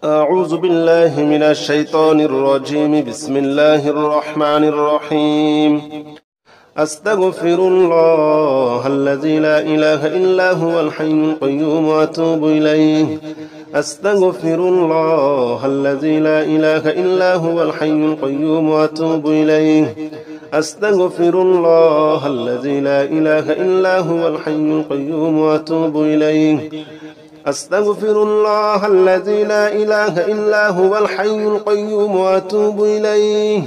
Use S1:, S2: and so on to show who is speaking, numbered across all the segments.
S1: أعوذ بالله من الشيطان الرجيم. بسم الله الرحمن الرحيم. أستغفر الله الذي لا إله إلا هو الحي القيوم وأتوب إليه. أستغفر الله الذي لا إله إلا هو الحي القيوم وأتوب إليه. أستغفر الله الذي لا إله إلا هو الحي القيوم وأتوب إليه. أستغفر الله الذي لا إله إلا هو الحي القيوم وأتوب إليه.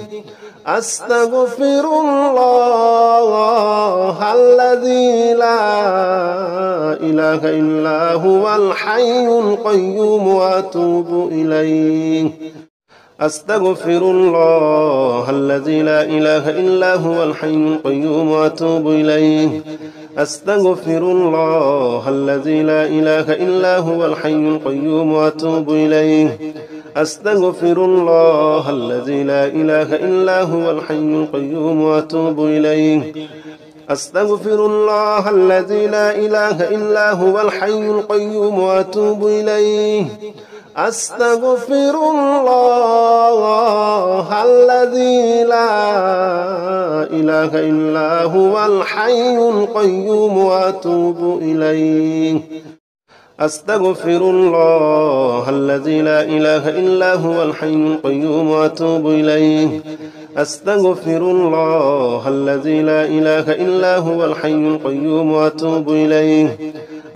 S1: أستغفر الله الذي لا إله إلا هو الحي القيوم وأتوب إليه. أستغفر الله الذي لا إله إلا هو الحي القيوم وأتوب إليه. أستغفر الله الذي لا إله إلا هو الحي القيوم وأتوب إليه. أستغفر الله الذي لا إله إلا هو الحي القيوم وأتوب إليه. أستغفر الله الذي لا إله إلا هو الحي القيوم وأتوب إليه. أستغفر الله الذي لا إله إلا هو الحي القيوم وأتوب إليه. أستغفر الله الذي لا إله إلا هو الحي القيوم وأتوب إليه. أستغفر الله الذي لا إله إلا هو الحي القيوم وأتوب إليه.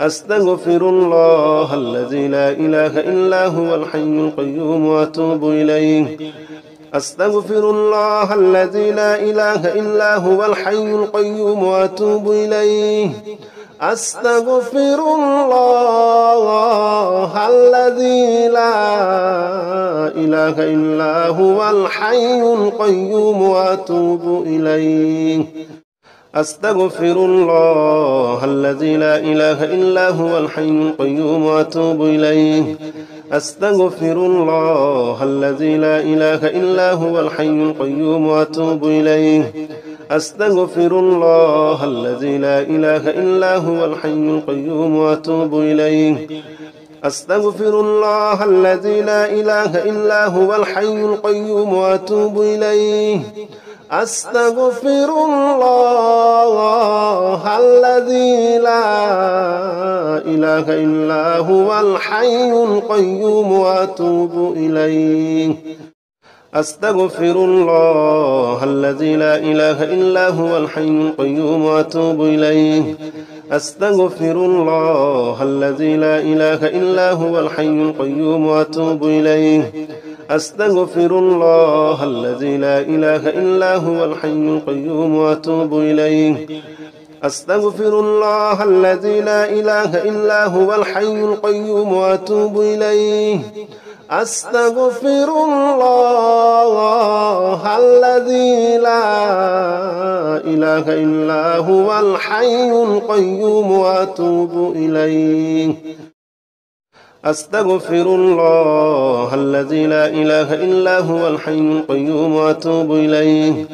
S1: أستغفر الله الذي لا إله إلا هو الحي القيوم وأتوب إليه. أستغفر الله الذي لا إله إلا هو الحي القيوم وأتوب إليه. أستغفر الله الذي لا إله إلا هو الحي القيوم وأتوب إليه. أستغفر الله الذي لا إله إلا هو الحي القيوم وأتوب إليه. أستغفر الله الذي لا إله إلا هو الحي القيوم وأتوب إليه. أستغفر الله الذي لا إله إلا هو الحي القيوم وأتوب إليه. أستغفر الله الذي لا إله إلا هو الحي القيوم وأتوب إليه. أستغفر الله الذي لا إله إلا هو الحي القيوم وأتوب إليه. أستغفر الله الذي لا إله إلا هو الحي القيوم وأتوب إليه. أستغفر الله الذي لا إله إلا هو الحي القيوم وأتوب إليه. أستغفر الله الذي لا إله إلا هو الحي القيوم وأتوب إليه. أستغفر الله الذي لا إله إلا هو الحي القيوم وأتوب إليه. أستغفر الله الذي لا إله إلا هو الحي القيوم وأتوب إليه. أستغفر الله الذي لا إله إلا هو الحي القيوم وأتوب إليه.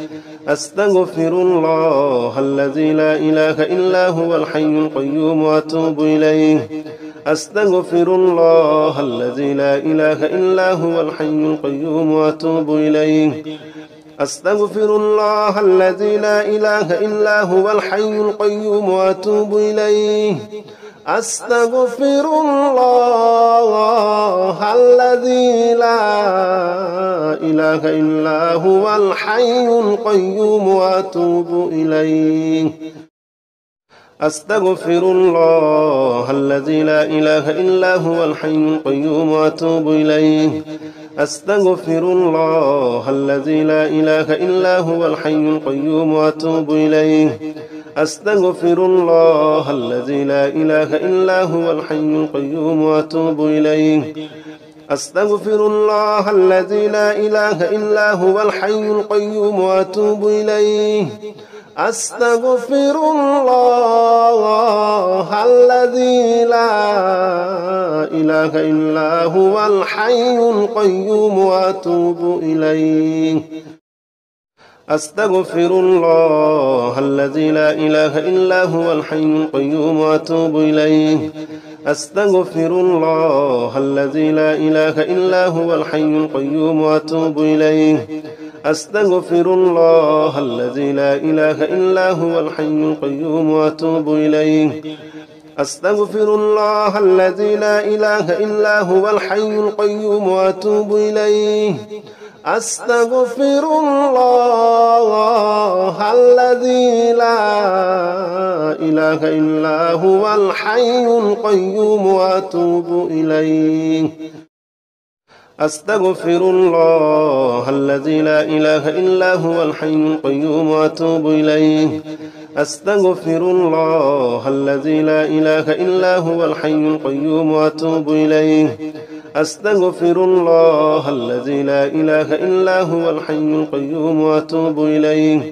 S1: أستغفر الله الذي لا إله إلا هو الحي القيوم وأتوب إليه. أستغفر الله الذي لا إله إلا هو الحي القيوم وأتوب إليه. أستغفر الله الذي لا إله إلا هو الحي القيوم وأتوب إليه. أستغفر الله الذي لا إله إلا هو الحي القيوم وأتوب إليه. أستغفر الله الذي لا إله إلا هو الحي القيوم وأتوب إليه. أستغفر الله الذي لا إله إلا هو الحي القيوم وأتوب إليه. أستغفر الله الذي لا إله إلا هو الحي القيوم وأتوب إليه. أستغفر الله الذي لا إله إلا هو الحي القيوم وأتوب إليه. أستغفر الله الذي لا إله إلا هو الحي القيوم وأتوب إليه. أستغفر الله الذي لا إله إلا هو الحي القيوم وأتوب إليه. أستغفر الله الذي لا إله إلا هو الحي القيوم وأتوب إليه أستغفر الله الذي لا إله إلا هو الحي القيوم وأتوب إليه أستغفر الله الذي لا إله إلا هو الحي القيوم وأتوب إليه أستغفر الله الذي لا إله إلا هو الحي القيوم وأتوب إليه أستغفر الله الذي لا إله إلا هو الحي القيوم وأتوب إليه أستغفر الله الذي لا إله إلا هو الحي القيوم وأتوب إليه أستغفر الله الذي لا إله إلا هو الحي القيوم وأتوب إليه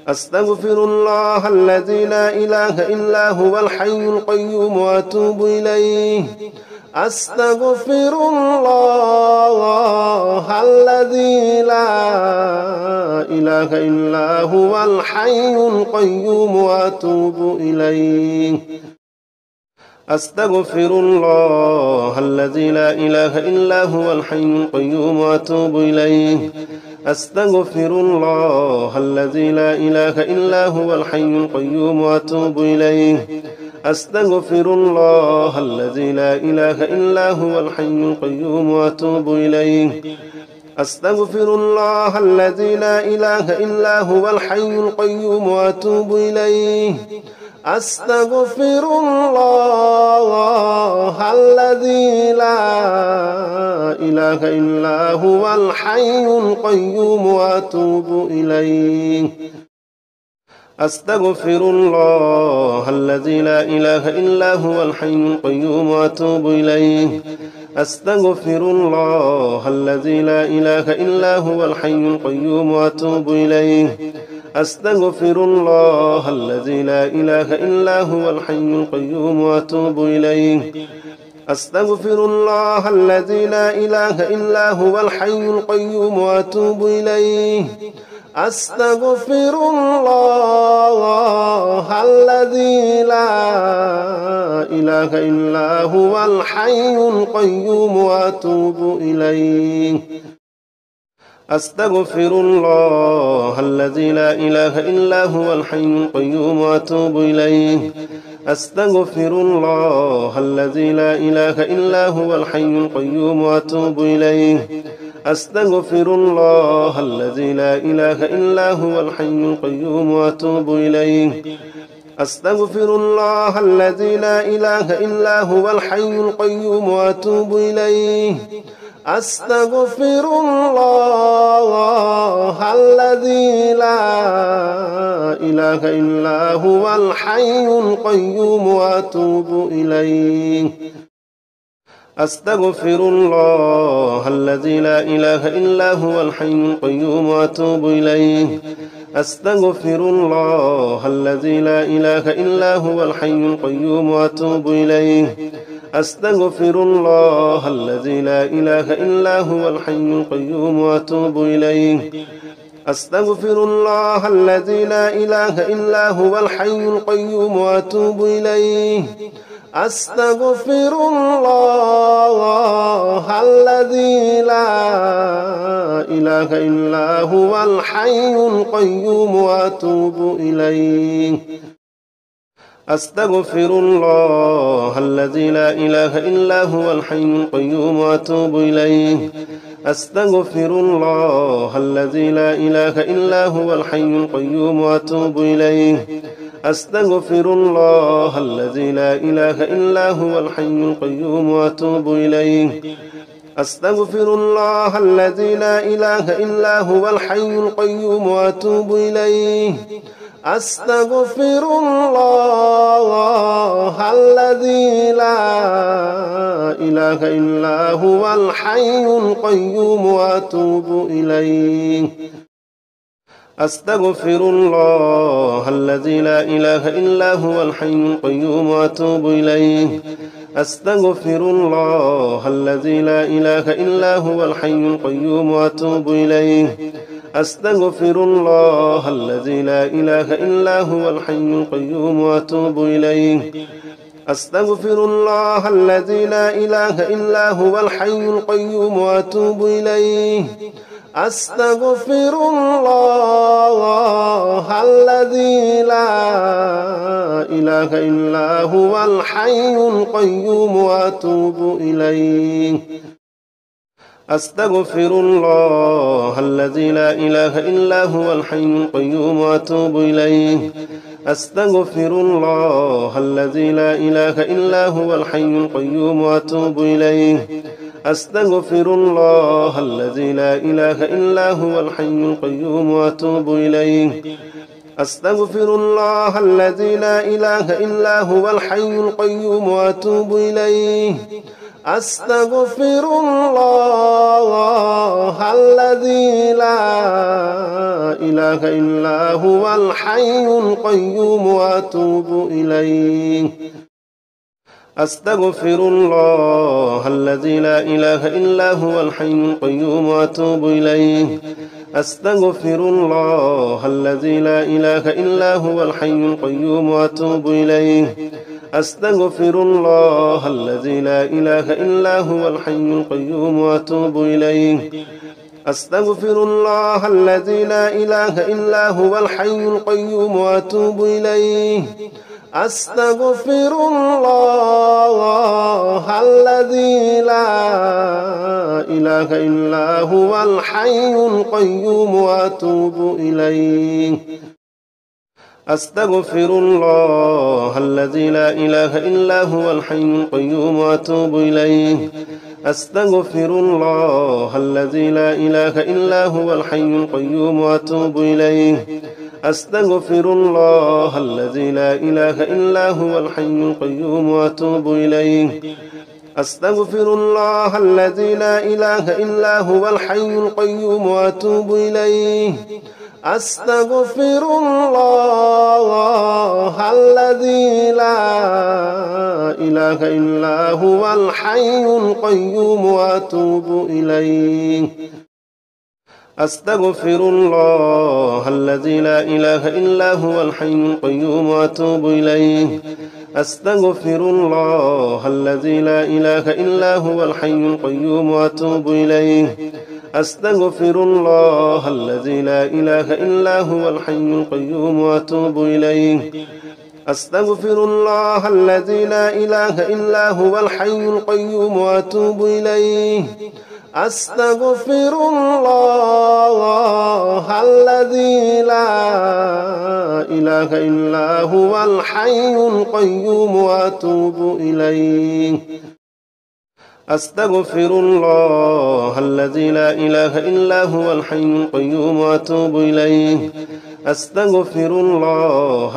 S1: أستغفر الله الذي لا إله إلا هو الحي القيوم وأتوب إليه أستغفر الله الذي لا إله إلا هو الحي القيوم وأتوب إليه أستغفر الله الذي لا إله إلا هو الحي القيوم وأتوب إليه أستغفر الله الذي لا إله إلا هو الحي القيوم وأتوب إليه أستغفر الله الذي لا إله إلا هو الحي القيوم وأتوب إليه أستغفر الله الذي لا إله إلا هو الحي القيوم وأتوب إليه أستغفر الله الذي لا إله إلا هو الحي القيوم وأتوب إليه أستغفر الله الذي لا إله إلا هو الحي القيوم وأتوب إليه أستغفر الله الذي لا إله إلا هو الحي القيوم وأتوب إليه أستغفر الله الذي لا إله إلا هو الحي القيوم وأتوب إليه أستغفر الله الذي لا إله إلا هو الحي القيوم وأتوب إليه أستغفر الله الذي لا إله إلا هو الحي القيوم وأتوب إليه أستغفر الله الذي لا إله إلا هو الحي القيوم وأتوب إليه أستغفر الله الذي لا إله إلا هو الحي القيوم وأتوب إليه أستغفر الله الذي لا إله إلا هو الحي القيوم وأتوب إليه أستغفر الله الذي لا إله إلا هو الحي القيوم وأتوب إليه أستغفر الله الذي لا إله إلا هو الحي القيوم وأتوب إليه أستغفر الله الذي لا إله إلا هو الحي القيوم وأتوب إليه أستغفر الله الذي لا إله إلا هو الحي القيوم وأتوب إليه أستغفر الله الذي لا إله إلا هو الحي القيوم وأتوب إليه أستغفر الله الذي لا إله إلا هو الحي القيوم وأتوب إليه أستغفر الله الذي لا إله إلا هو الحي القيوم وأتوب إليه أستغفر الله الذي لا إله إلا هو الحي القيوم وأتوب إليه أستغفر الله الذي لا إله إلا هو الحي القيوم وأتوب إليه أستغفر الله الذي لا إله إلا هو الحي القيوم وأتوب إليه أستغفر الله الذي لا إله إلا هو الحي القيوم وأتوب إليه أستغفر الله الذي لا إله إلا هو الحي القيوم وأتوب إليه أستغفر الله الذي لا إله إلا هو الحي القيوم وأتوب إليه أستغفر الله الذي لا إله إلا هو الحي القيوم وأتوب إليه أستغفر الله الذي لا إله إلا هو الحي القيوم وأتوب إليه أستغفر الله الذي لا إله إلا هو الحي القيوم وأتوب إليه. أستغفر الله الذي لا إله إلا هو الحي القيوم وأتوب إليه. أستغفر الله الذي لا إله إلا هو الحي القيوم وأتوب إليه. أستغفر الله الذي لا إله إلا هو الحي القيوم وأتوب إليه. أستغفر الله الذي لا إله إلا هو الحي القيوم وأتوب إليه. أستغفر الله الذي لا إله إلا هو الحي القيوم وأتوب إليه. أستغفر الله الذي لا إله إلا هو الحي القيوم وأتوب إليه. أستغفر الله الذي لا إله إلا هو الحي القيوم وأتوب إليه. أستغفر الله الذي لا إله إلا هو الحي القيوم وأتوب إليه. أستغفر الله الذي لا إله إلا هو الحي القيوم وأتوب إليه. أستغفر الله الذي لا إله إلا هو الحي القيوم وأتوب إليه. أستغفر الله الذي لا إله إلا هو الحي القيوم وأتوب إليه. أستغفر الله الذي لا إله إلا هو الحي القيوم وأتوب إليه. أستغفر الله الذي لا إله إلا هو الحي القيوم وأتوب إليه. أستغفر الله الذي لا إله إلا هو الحي القيوم وأتوب إليه. أستغفر الله الذي لا إله إلا هو الحي القيوم وأتوب إليه. أستغفر الله الذي لا إله إلا هو الحي القيوم وأتوب إليه. أستغفر الله الذي لا إله إلا هو الحي القيوم وأتوب إليه. أستغفر الله الذي لا إله إلا هو الحي القيوم وأتوب إليه. أستغفر الله الذي لا إله إلا هو الحي القيوم وأتوب إليه. أستغفر الله الذي لا إله إلا هو الحي القيوم وأتوب إليه. أستغفر الله الذي لا إله إلا هو الحي القيوم وأتوب إليه. أستغفر الله الذي لا إله إلا هو الحي القيوم وأتوب إليه. أستغفر الله الذي لا إله إلا هو الحي القيوم وأتوب إليه. أستغفر الله الذي لا إله إلا هو الحي القيوم وأتوب إليه. أستغفر الله الذي لا إله إلا هو الحي القيوم وأتوب إليه. أستغفر الله الذي لا إله إلا هو الحي القيوم وأتوب إليه. أستغفر الله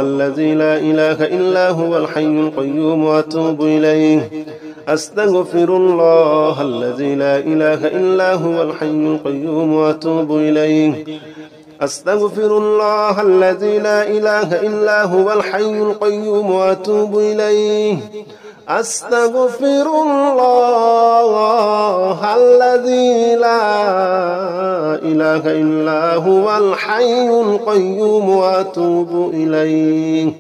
S1: الذي لا إله إلا هو الحي القيوم وأتوب إليه. أستغفر الله الذي لا إله إلا هو الحي القيوم وأتوب إليه. أستغفر الله الذي لا إله إلا هو الحي القيوم وأتوب إليه. أستغفر الله الذي لا إله إلا هو الحي القيوم وأتوب إليه. أستغفر الله الذي لا إله إلا هو الحي القيوم وأتوب إليه.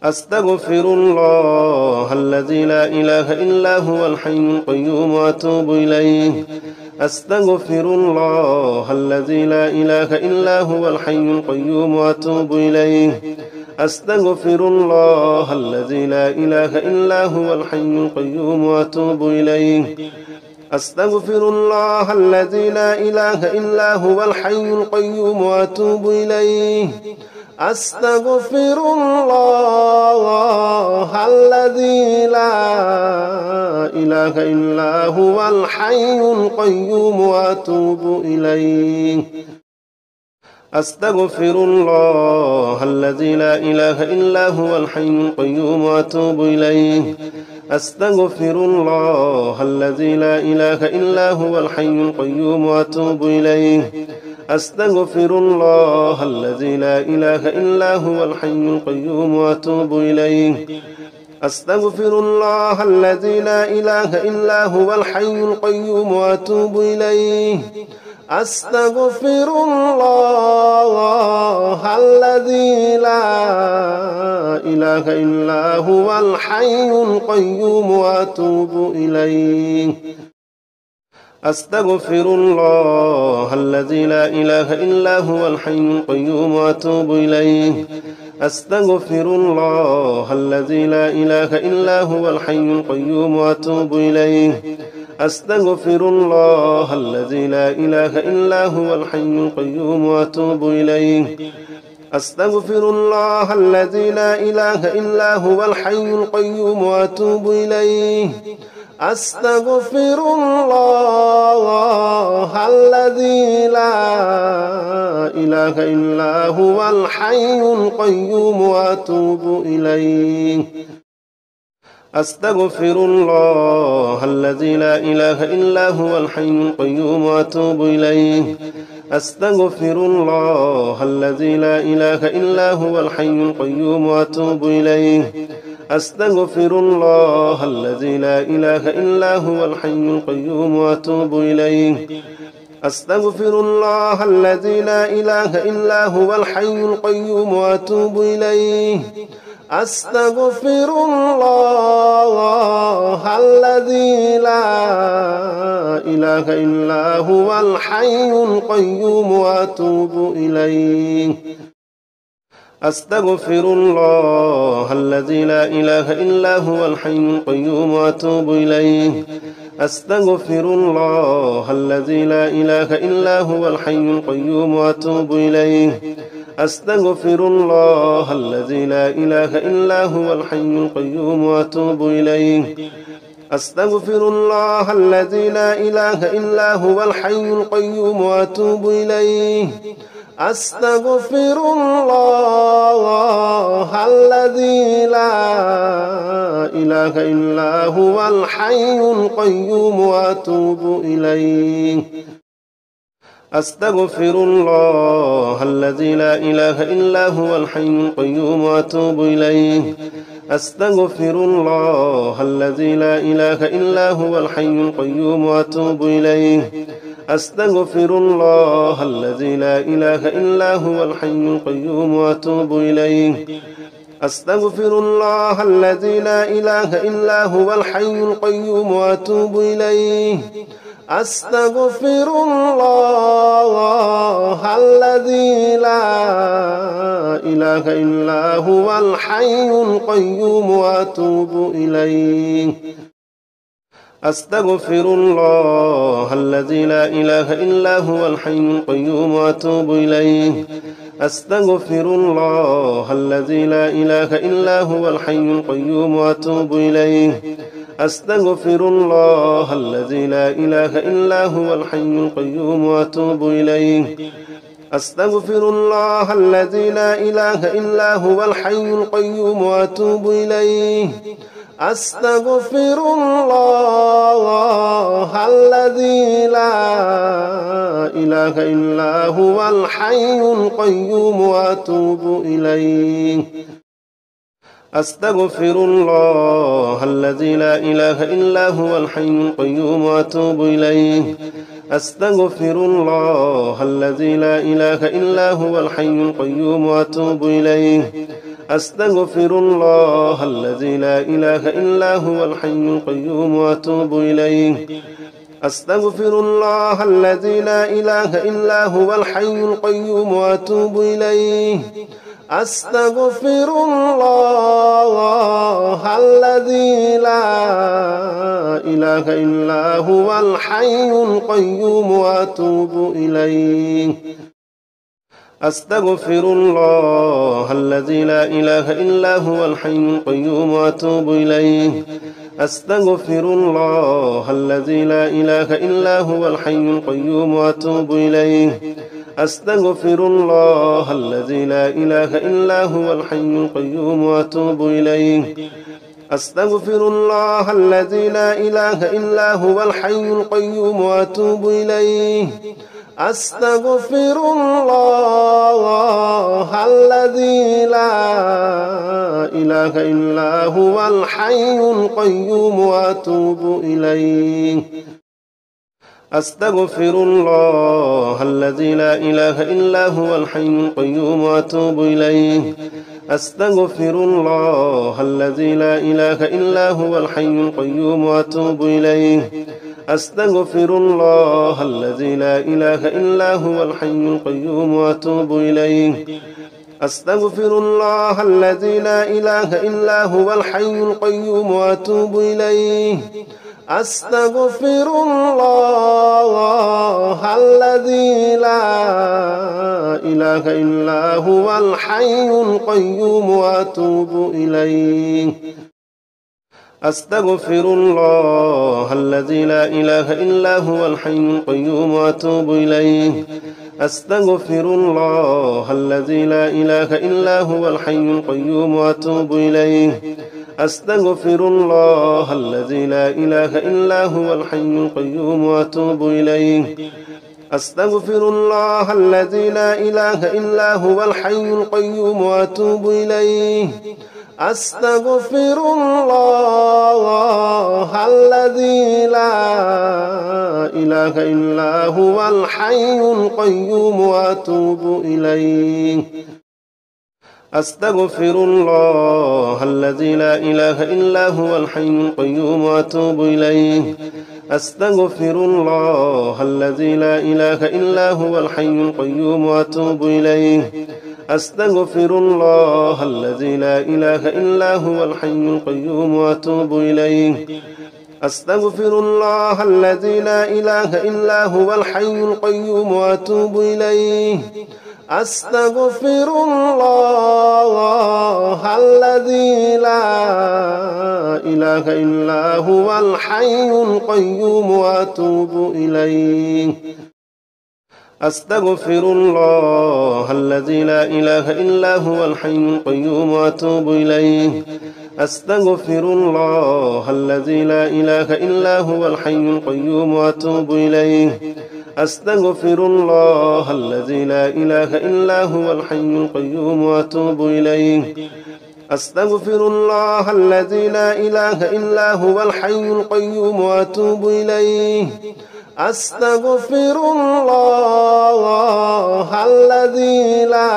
S1: أستغفر الله الذي لا إله إلا هو الحي القيوم وأتوب إليه. أستغفر الله الذي لا إله إلا هو الحي القيوم وأتوب إليه. أستغفر الله الذي لا إله إلا هو الحي القيوم وأتوب إليه. أستغفر الله الذي لا إله إلا هو الحي القيوم وأتوب إليه. أستغفر الله الذي لا إله إلا هو الحي القيوم وأتوب إليه. أستغفر الله الذي لا إله إلا هو الحي القيوم وأتوب إليه. أستغفر الله الذي لا إله إلا هو الحي القيوم وأتوب إليه. أستغفر الله الذي لا إله إلا هو الحي القيوم وأتوب إليه. أستغفر الله الذي لا إله إلا هو الحي القيوم وأتوب إليه. أستغفر الله الذي لا إله إلا هو الحي القيوم وأتوب إليه. أستغفر الله الذي لا إله إلا هو الحي القيوم وأتوب إليه. أستغفر الله الذي لا إله إلا هو الحي القيوم وأتوب إليه أستغفر الله الذي لا إله إلا هو الحي القيوم وأتوب إليه أستغفر الله الذي لا إله إلا هو الحي القيوم وأتوب إليه أستغفر الله الذي لا إله إلا هو الحي القيوم وأتوب إليه أستغفر الله الذي لا إله إلا هو الحي القيوم وأتوب إليه أستغفر الله الذي لا إله إلا هو الحي القيوم وأتوب إليه أستغفر الله الذي لا إله إلا هو الحي القيوم وأتوب إليه أستغفر الله الذي لا إله إلا هو الحي القيوم وأتوب إليه أستغفر الله الذي لا إله إلا هو الحي القيوم وأتوب إليه أستغفر الله الذي لا إله إلا هو الحي القيوم وأتوب إليه أستغفر الله الذي لا إله إلا هو الحي القيوم وأتوب إليه أستغفر الله الذي لا إله إلا هو الحي القيوم وأتوب إليه أستغفر الله الذي لا إله إلا هو الحي القيوم وأتوب إليه أستغفر الله الذي لا إله إلا هو الحي القيوم وأتوب إليه أستغفر الله الذي لا إله إلا هو الحي القيوم وأتوب إليه أستغفر الله الذي لا إله إلا هو الحي القيوم وأتوب إليه أستغفر الله الذي لا إله إلا هو الحي القيوم وأتوب إليه أستغفر الله الذي لا إله إلا هو الحي القيوم وأتوب إليه أستغفر الله الذي لا إله إلا هو الحي القيوم وأتوب إليه أستغفر الله الذي لا إله إلا هو الحي القيوم وأتوب إليه أستغفر الله الذي لا إله إلا هو الحي القيوم وأتوب إليه أستغفر الله الذي لا إله إلا هو الحي القيوم وأتوب إليه أستغفر الله الذي لا إله إلا هو الحي القيوم وأتوب إليه أستغفر الله الذي لا إله إلا هو الحي القيوم وأتوب إليه أستغفر الله الذي لا إله إلا هو الحي القيوم وأتوب إليه أستغفر الله الذي لا إله إلا هو الحي القيوم وأتوب إليه أستغفر الله الذي لا إله إلا هو الحي القيوم وأتوب إليه أستغفر الله الذي لا إله إلا هو الحي القيوم وأتوب إليه أستغفر الله الذي لا إله إلا هو الحي القيوم وأتوب إليه أستغفر الله الذي لا إله إلا هو الحي القيوم وأتوب إليه أستغفر الله الذي لا إله إلا هو الحي القيوم وأتوب إليه أستغفر الله الذي لا إله إلا هو الحي القيوم وأتوب إليه أستغفر الله الذي لا إله إلا هو الحي القيوم وأتوب إليه أستغفر الله الذي لا إله إلا هو الحي القيوم وأتوب إليه أستغفر الله الذي لا إله إلا هو الحي القيوم وأتوب إليه أستغفر الله الذي لا إله إلا هو الحي القيوم وأتوب إليه أستغفر الله الذي لا إله إلا هو الحي القيوم وأتوب إليه أستغفر الله الذي لا إله إلا هو الحي القيوم وأتوب إليه أستغفر الله الذي لا إله إلا هو الحي القيوم وأتوب إليه أستغفر الله الذي لا إله إلا هو الحي القيوم وأتوب إليه أستغفر الله الذي لا إله إلا هو الحي القيوم وأتوب إليه أستغفر الله الذي لا إله إلا هو الحي القيوم وأتوب إليه أستغفر الله الذي لا إله إلا هو الحي القيوم وأتوب إليه أستغفر الله الذي لا إله إلا هو الحي القيوم وأتوب إليه أستغفر الله الذي لا إله إلا هو الحي القيوم وأتوب إليه أستغفر الله الذي لا إله إلا هو الحي القيوم وأتوب إليه أستغفر الله الذي لا إله إلا هو الحي القيوم وأتوب إليه أستغفر الله الذي لا إله إلا هو الحي القيوم وأتوب إليه أستغفر الله الذي لا إله إلا هو الحي القيوم وأتوب إليه أستغفر الله الذي لا إله إلا هو الحي القيوم وأتوب إليه أستغفر الله الذي لا إله إلا هو الحي القيوم وأتوب إليه أستغفر الله الذي لا إله إلا هو الحي القيوم وأتوب إليه أستغفر الله الذي لا إله إلا هو الحي القيوم وأتوب إليه أستغفر الله الذي لا إله إلا هو الحي القيوم وأتوب إليه أستغفر الله الذي لا إله إلا هو الحي القيوم وأتوب إليه أستغفر الله الذي لا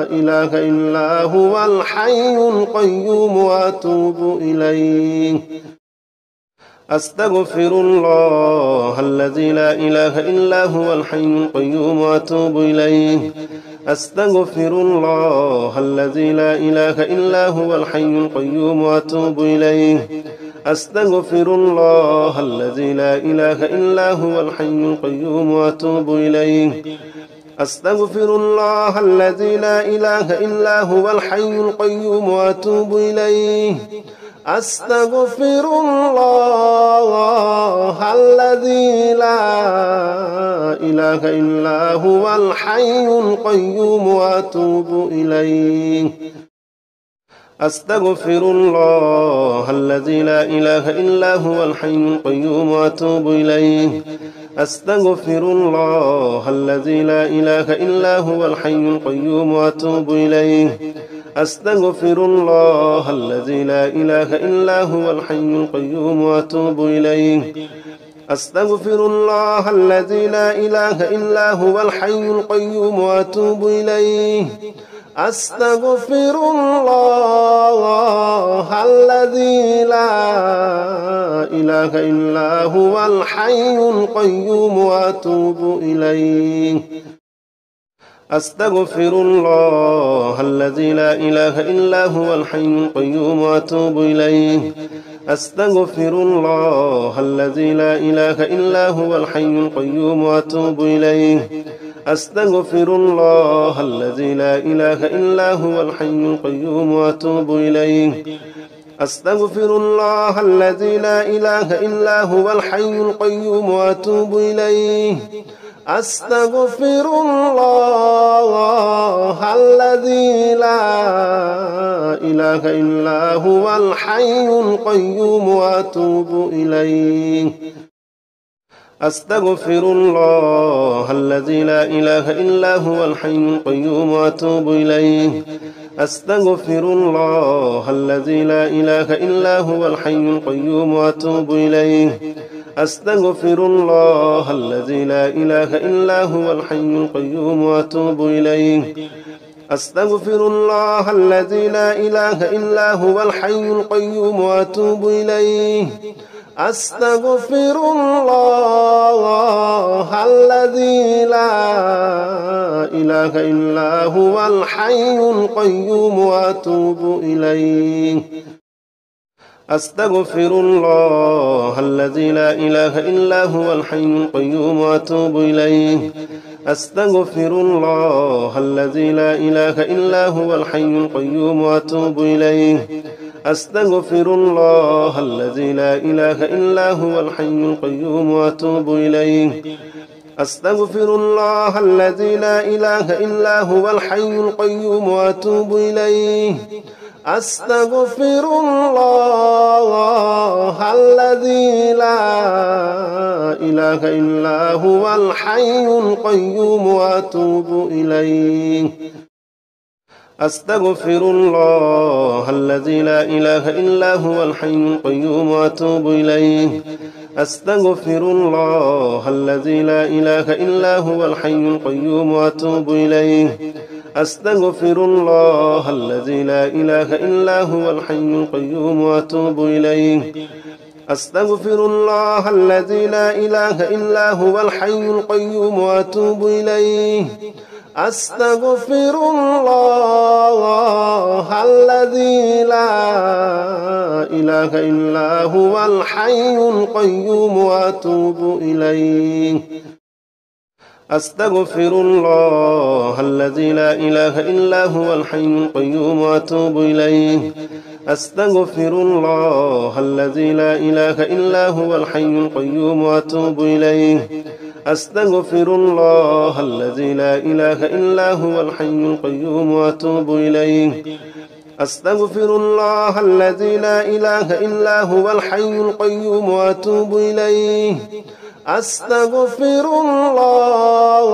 S1: إله إلا هو الحي القيوم وأتوب إليه أستغفر الله الذي لا إله إلا هو الحي القيوم وأتوب إليه أستغفر الله الذي لا إله إلا هو الحي القيوم وأتوب إليه أستغفر الله الذي لا إله إلا هو الحي القيوم وأتوب إليه أستغفر الله الذي لا إله إلا هو الحي القيوم وأتوب إليه أستغفر الله الذي لا إله إلا هو الحي القيوم وأتوب إليه أستغفر الله الذي لا إله إلا هو الحي القيوم وأتوب إليه أستغفر الله الذي لا إله إلا هو الحي القيوم وأتوب إليه أستغفر الله الذي لا إله إلا هو الحي القيوم وأتوب إليه أستغفر الله الذي لا إله إلا هو الحي القيوم وأتوب إليه أستغفر الله الذي لا إله إلا هو الحي القيوم وأتوب إليه أستغفر الله الذي لا إله إلا هو الحي القيوم وأتوب إليه أستغفر الله الذي لا إله إلا هو الحي القيوم وأتوب إليه أستغفر الله الذي لا إله إلا هو الحي القيوم وأتوب إليه أستغفر الله الذي لا إله إلا هو الحي القيوم وأتوب إليه أستغفر الله الذي لا إله إلا هو الحي القيوم وأتوب إليه أستغفر الله الذي لا إله إلا هو الحي القيوم وأتوب إليه أستغفر الله الذي لا إله إلا هو الحي القيوم وأتوب إليه أستغفر الله الذي لا إله إلا هو الحي القيوم وأتوب إليه أستغفر الله الذي لا إله إلا هو الحي القيوم وأتوب إليه أستغفر الله الذي لا إله إلا هو الحي القيوم وأتوب إليه أستغفر الله الذي لا إله إلا هو الحي القيوم وأتوب إليه أستغفر الله الذي لا إله إلا هو الحي القيوم وأتوب إليه أستغفر الله الذي لا إله إلا هو الحي القيوم وأتوب إليه أستغفر الله الذي لا إله إلا هو الحي القيوم وأتوب إليه أستغفر الله الذي لا إله إلا هو الحي القيوم وأتوب إليه أستغفر الله الذي لا إله إلا هو الحي القيوم وأتوب إليه أستغفر الله الذي لا إله إلا هو الحي القيوم وأتوب إليه أستغفر الله الذي لا إله إلا هو الحي القيوم وأتوب إليه أستغفر الله الذي لا إله إلا هو الحي القيوم وأتوب إليه أستغفر الله الذي لا إله إلا هو الحي القيوم وأتوب إليه أستغفر الله الذي لا إله إلا هو الحي القيوم وأتوب إليه أستغفر الله الذي لا إله إلا هو الحي القيوم وأتوب إليه أستغفر الله الذي لا إله إلا هو الحي القيوم وأتوب إليه أستغفر الله الذي لا إله إلا هو الحي القيوم وأتوب إليه أستغفر الله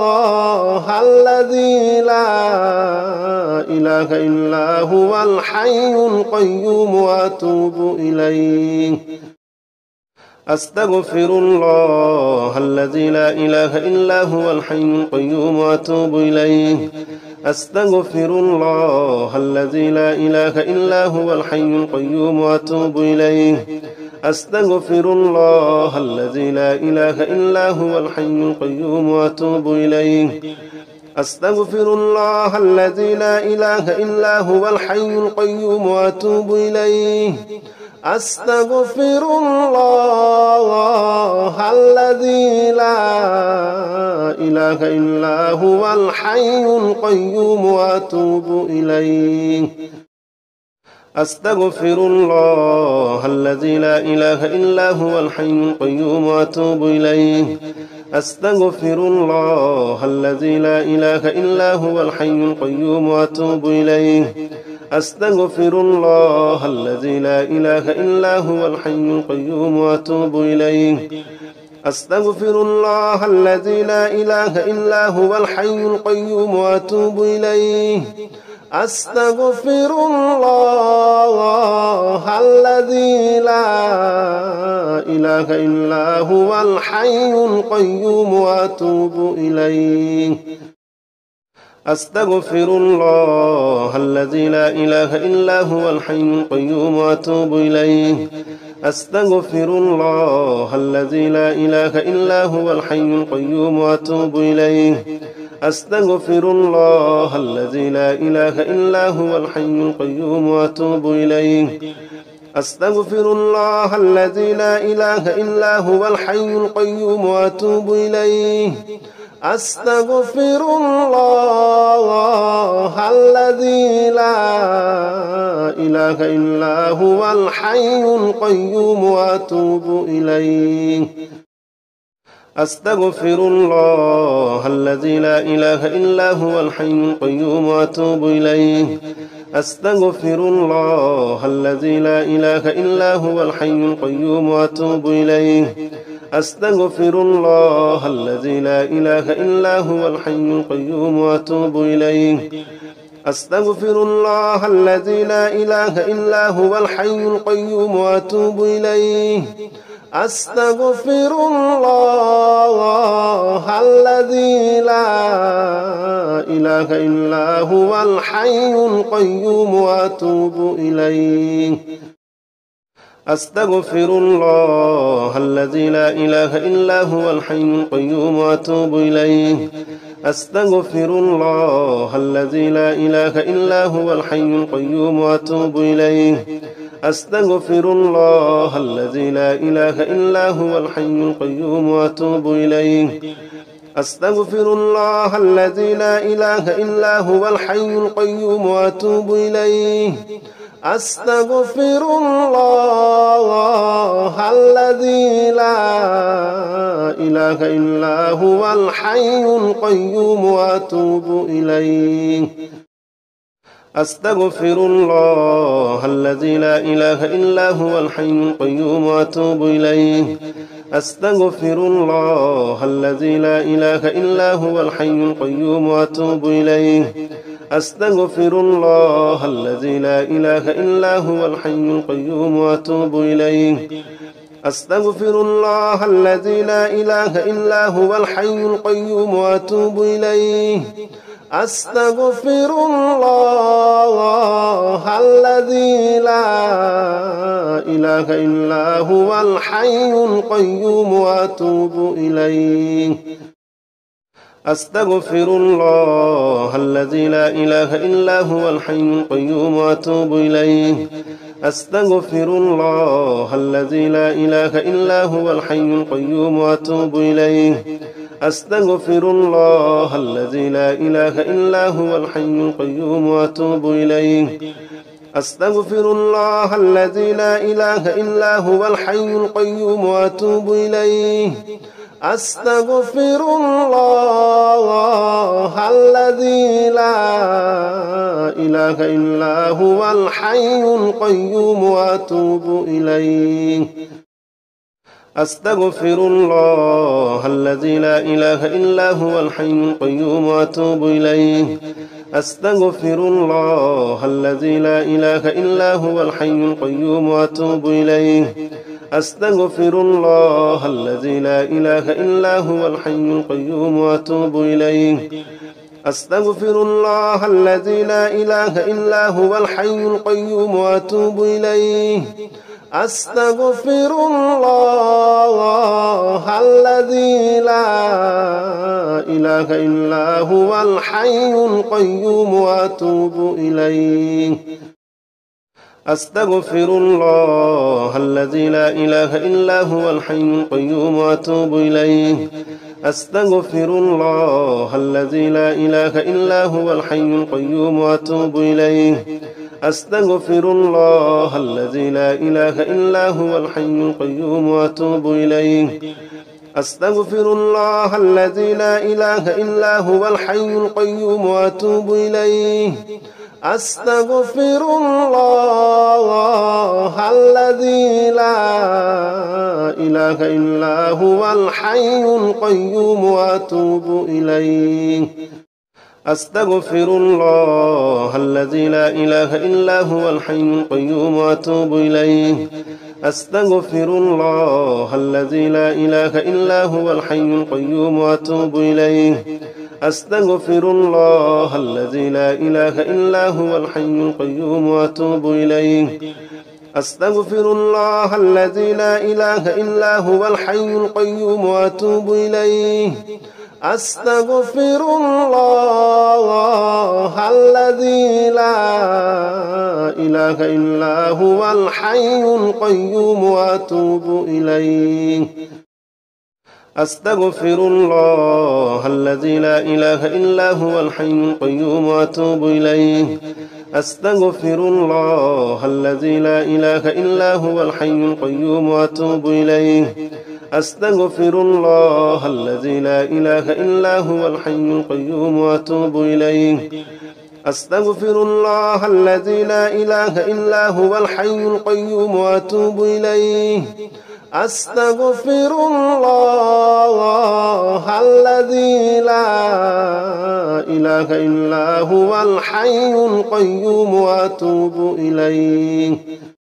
S1: الذي لا إله إلا هو الحي القيوم وأتوب إليه أستغفر الله الذي لا إله إلا هو الحي القيوم وأتوب إليه أستغفر الله الذي لا إله إلا هو الحي القيوم وأتوب إليه أستغفر الله الذي لا إله إلا هو الحي القيوم وأتوب إليه أستغفر الله الذي لا إله إلا هو الحي القيوم وأتوب إليه أستغفر الله الذي لا إله إلا هو الحي القيوم وأتوب إليه أستغفر الله الذي لا إله إلا هو الحي القيوم وأتوب إليه أستغفر الله الذي لا إله إلا هو الحي القيوم وأتوب إليه أستغفر الله الذي لا إله إلا هو الحي القيوم وأتوب إليه أستغفر الله الذي لا إله إلا هو الحي القيوم وأتوب إليه أستغفر الله الذي لا إله إلا هو الحي القيوم وأتوب إليه أستغفر الله الذي لا إله إلا هو الحي القيوم وأتوب إليه أستغفر الله الذي لا إله إلا هو الحي القيوم وأتوب إليه أستغفر الله الذي لا إله إلا هو الحي القيوم وأتوب إليه أستغفر الله الذي لا إله إلا هو الحي القيوم وأتوب إليه أستغفر الله الذي لا إله إلا هو الحي القيوم وأتوب إليه أستغفر الله الذي لا إله إلا هو الحي القيوم وأتوب إليه أستغفر الله الذي لا إله إلا هو الحي القيوم وأتوب إليه أستغفر الله الذي لا إله إلا هو الحي القيوم وأتوب إليه أستغفر الله الذي لا إله إلا هو الحي القيوم وأتوب إليه أستغفر الله الذي لا إله إلا هو الحي القيوم وأتوب إليه أستغفر الله الذي لا إله إلا هو الحي القيوم وأتوب إليه أستغفر الله الذي لا إله إلا هو الحي القيوم وأتوب إليه أستغفر الله الذي لا إله إلا هو الحي القيوم وأتوب إليه أستغفر الله الذي لا إله إلا هو الحي القيوم وأتوب إليه أستغفر الله الذي لا إله إلا هو الحي القيوم وأتوب إليه أستغفر الله الذي لا إله إلا هو الحي القيوم وأتوب إليه أستغفر الله الذي لا إله إلا هو الحي القيوم وأتوب إليه أستغفر الله الذي لا إله إلا هو الحي القيوم وأتوب إليه أستغفر الله الذي لا إله إلا هو الحي القيوم وأتوب إليه أستغفر الله الذي لا إله إلا هو الحي القيوم وأتوب إليه أستغفر الله الذي لا إله إلا هو الحي القيوم وأتوب إليه أستغفر الله الذي لا إله إلا هو الحي القيوم وأتوب إليه أستغفر الله الذي لا إله إلا هو الحي القيوم وأتوب إليه أستغفر الله الذي لا إله إلا هو الحي القيوم وأتوب إليه أستغفر الله الذي لا إله إلا هو الحي القيوم وأتوب إليه أستغفر الله الذي لا إله إلا هو الحي القيوم وأتوب إليه أستغفر الله الذي لا إله إلا هو الحي القيوم وأتوب إليه أستغفر الله الذي لا إله إلا هو الحي القيوم وأتوب إليه أستغفر الله الذي لا إله إلا هو الحي القيوم وأتوب إليه أستغفر الله الذي لا إله إلا هو الحي القيوم وأتوب إليه أستغفر الله الذي لا إله إلا هو الحي القيوم وأتوب إليه أستغفر الله الذي لا إله إلا هو الحي القيوم وأتوب إليه أستغفر الله الذي لا إله إلا هو الحي القيوم وأتوب إليه أستغفر الله الذي لا إله إلا هو الحي القيوم وأتوب إليه أستغفر الله الذي لا إله إلا هو الحي القيوم وأتوب إليه أستغفر الله الذي لا إله إلا هو الحي القيوم وأتوب إليه أستغفر الله الذي لا إله إلا هو الحي القيوم وأتوب إليه أستغفر الله الذي لا إله إلا هو الحي القيوم وأتوب إليه أستغفر الله الذي لا إله إلا هو الحي القيوم وأتوب إليه أستغفر الله الذي لا إله إلا هو الحي القيوم وأتوب إليه أستغفر الله الذي لا إله إلا هو الحي القيوم وأتوب إليه أستغفر الله الذي لا إله إلا هو الحي القيوم وأتوب إليه أستغفر الله الذي لا إله إلا هو الحي القيوم وأتوب إليه أستغفر الله الذي لا إله إلا هو الحي القيوم وأتوب إليه أستغفر الله الذي لا إله إلا هو الحي القيوم وأتوب إليه